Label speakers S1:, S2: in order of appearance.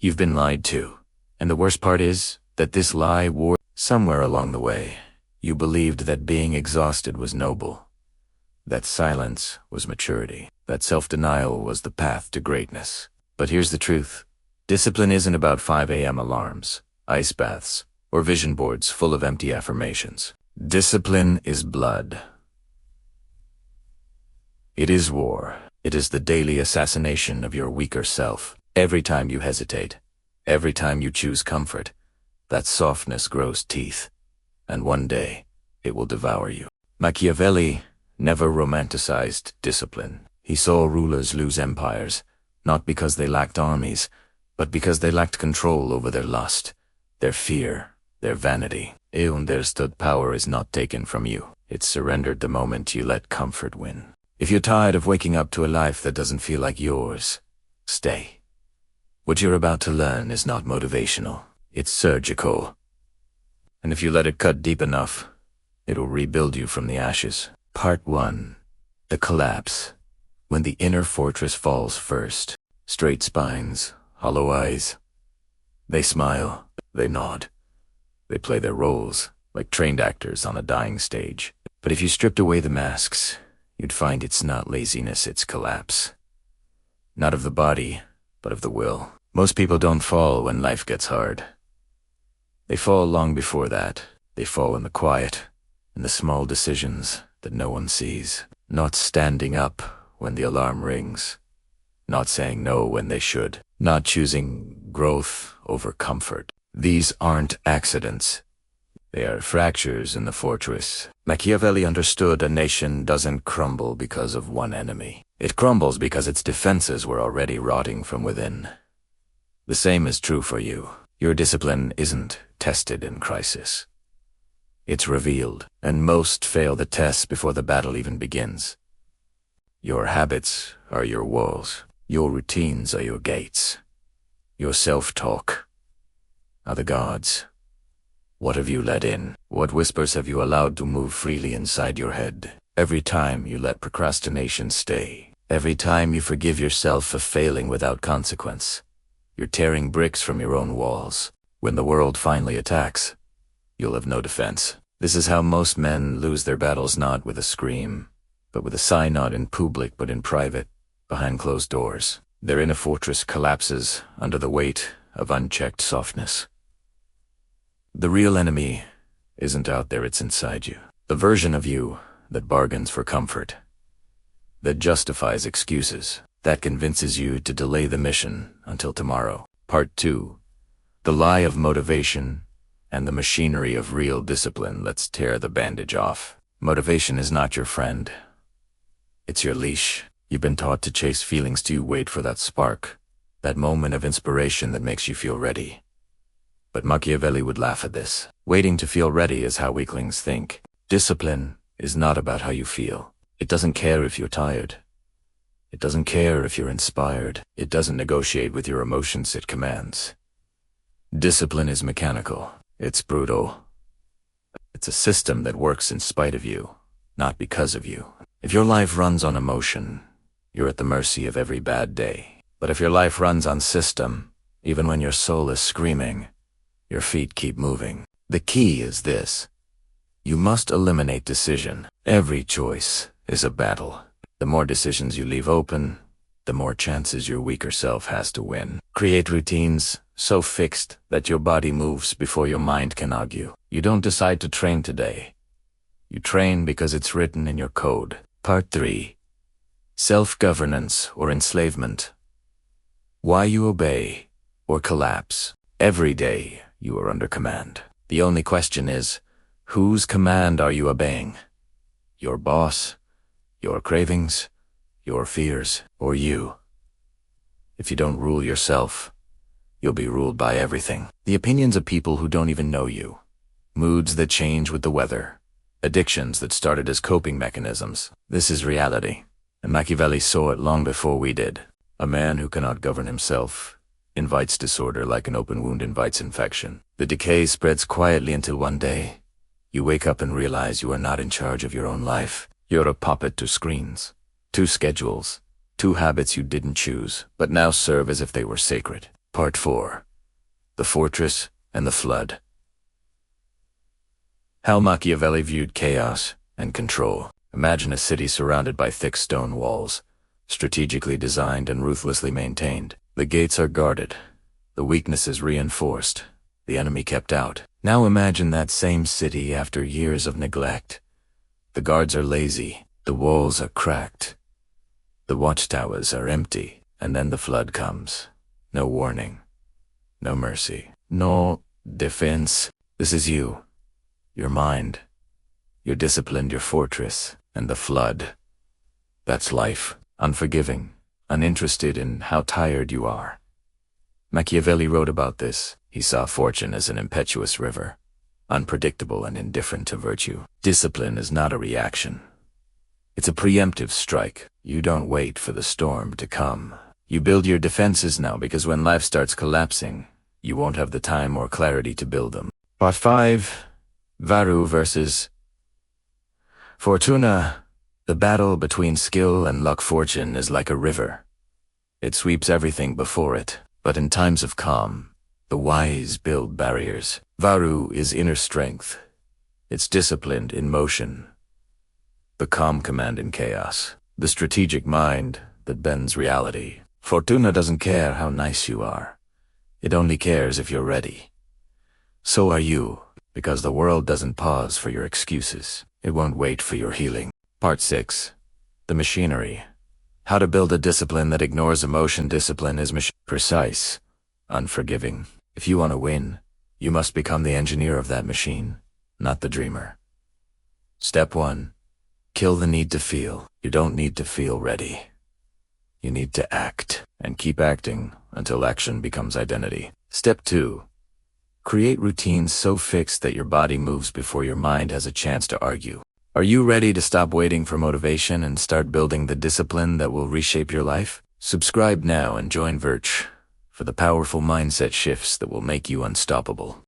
S1: You've been lied to. And the worst part is that this lie wore somewhere along the way. You believed that being exhausted was noble, that silence was maturity, that self-denial was the path to greatness. But here's the truth. Discipline isn't about 5 a.m. alarms, ice baths, or vision boards full of empty affirmations. Discipline is blood. It is war. It is the daily assassination of your weaker self. Every time you hesitate, every time you choose comfort, that softness grows teeth, and one day it will devour you. Machiavelli never romanticized discipline. He saw rulers lose empires, not because they lacked armies, but because they lacked control over their lust, their fear, their vanity. He understood power is not taken from you. It's surrendered the moment you let comfort win. If you're tired of waking up to a life that doesn't feel like yours, stay. What you're about to learn is not motivational. It's surgical. And if you let it cut deep enough, it'll rebuild you from the ashes. Part 1. The collapse. When the inner fortress falls first. Straight spines, hollow eyes. They smile, they nod. They play their roles, like trained actors on a dying stage. But if you stripped away the masks, you'd find it's not laziness, it's collapse. Not of the body, but of the will. Most people don't fall when life gets hard. They fall long before that. They fall in the quiet, in the small decisions that no one sees. Not standing up when the alarm rings. Not saying no when they should. Not choosing growth over comfort. These aren't accidents. They are fractures in the fortress. Machiavelli understood a nation doesn't crumble because of one enemy. It crumbles because its defenses were already rotting from within. The same is true for you. Your discipline isn't tested in crisis. It's revealed, and most fail the test before the battle even begins. Your habits are your walls. Your routines are your gates. Your self-talk are the guards. What have you let in? What whispers have you allowed to move freely inside your head? Every time you let procrastination stay, every time you forgive yourself for failing without consequence, you're tearing bricks from your own walls. When the world finally attacks, you'll have no defense. This is how most men lose their battles, not with a scream, but with a sigh, not in public but in private, behind closed doors. Their inner fortress collapses under the weight of unchecked softness. The real enemy isn't out there, it's inside you. The version of you that bargains for comfort, that justifies excuses, that convinces you to delay the mission until tomorrow. Part 2. The lie of motivation and the machinery of real discipline. Let's tear the bandage off. Motivation is not your friend. It's your leash. You've been taught to chase feelings till you wait for that spark, that moment of inspiration that makes you feel ready. But Machiavelli would laugh at this. Waiting to feel ready is how weaklings think. Discipline is not about how you feel. It doesn't care if you're tired. It doesn't care if you're inspired. It doesn't negotiate with your emotions, it commands. Discipline is mechanical. It's brutal. It's a system that works in spite of you, not because of you. If your life runs on emotion, you're at the mercy of every bad day. But if your life runs on system, even when your soul is screaming, your feet keep moving. The key is this. You must eliminate decision. Every choice is a battle. The more decisions you leave open, the more chances your weaker self has to win. Create routines so fixed that your body moves before your mind can argue. You don't decide to train today. You train because it's written in your code. Part 3. Self-governance or enslavement. Why you obey or collapse. Every day you are under command. The only question is, whose command are you obeying? Your boss, your cravings, your fears, or you? If you don't rule yourself, you'll be ruled by everything. The opinions of people who don't even know you. Moods that change with the weather. Addictions that started as coping mechanisms. This is reality, and Machiavelli saw it long before we did. A man who cannot govern himself invites disorder like an open wound invites infection. The decay spreads quietly until one day, you wake up and realize you are not in charge of your own life. You're a puppet to screens, to schedules, to habits you didn't choose, but now serve as if they were sacred. Part 4. The Fortress and the Flood. How Machiavelli viewed chaos and control. Imagine a city surrounded by thick stone walls, strategically designed and ruthlessly maintained. The gates are guarded, the weaknesses reinforced, the enemy kept out. Now imagine that same city after years of neglect. The guards are lazy, the walls are cracked, the watchtowers are empty, and then the flood comes. No warning, no mercy, no defense. This is you, your mind, your discipline, your fortress, and the flood. That's life, unforgiving, uninterested in how tired you are. Machiavelli wrote about this. He saw fortune as an impetuous river, unpredictable and indifferent to virtue. Discipline is not a reaction. It's a preemptive strike. You don't wait for the storm to come. You build your defenses now, because when life starts collapsing, you won't have the time or clarity to build them. Part 5. Virtù versus Fortuna. The battle between skill and luck. Fortune is like a river. It sweeps everything before it, but in times of calm, the wise build barriers. Virtù is inner strength. It's disciplined in motion. The calm command in chaos. The strategic mind that bends reality. Fortuna doesn't care how nice you are. It only cares if you're ready. So are you, because the world doesn't pause for your excuses. It won't wait for your healing. Part 6. The machinery. How to build a discipline that ignores emotion. Discipline is precise, unforgiving. If you want to win, you must become the engineer of that machine, not the dreamer. Step 1. Kill the need to feel. You don't need to feel ready. You need to act, and keep acting until action becomes identity. Step 2. Create routines so fixed that your body moves before your mind has a chance to argue. Are you ready to stop waiting for motivation and start building the discipline that will reshape your life? Subscribe now and join Virtù for the powerful mindset shifts that will make you unstoppable.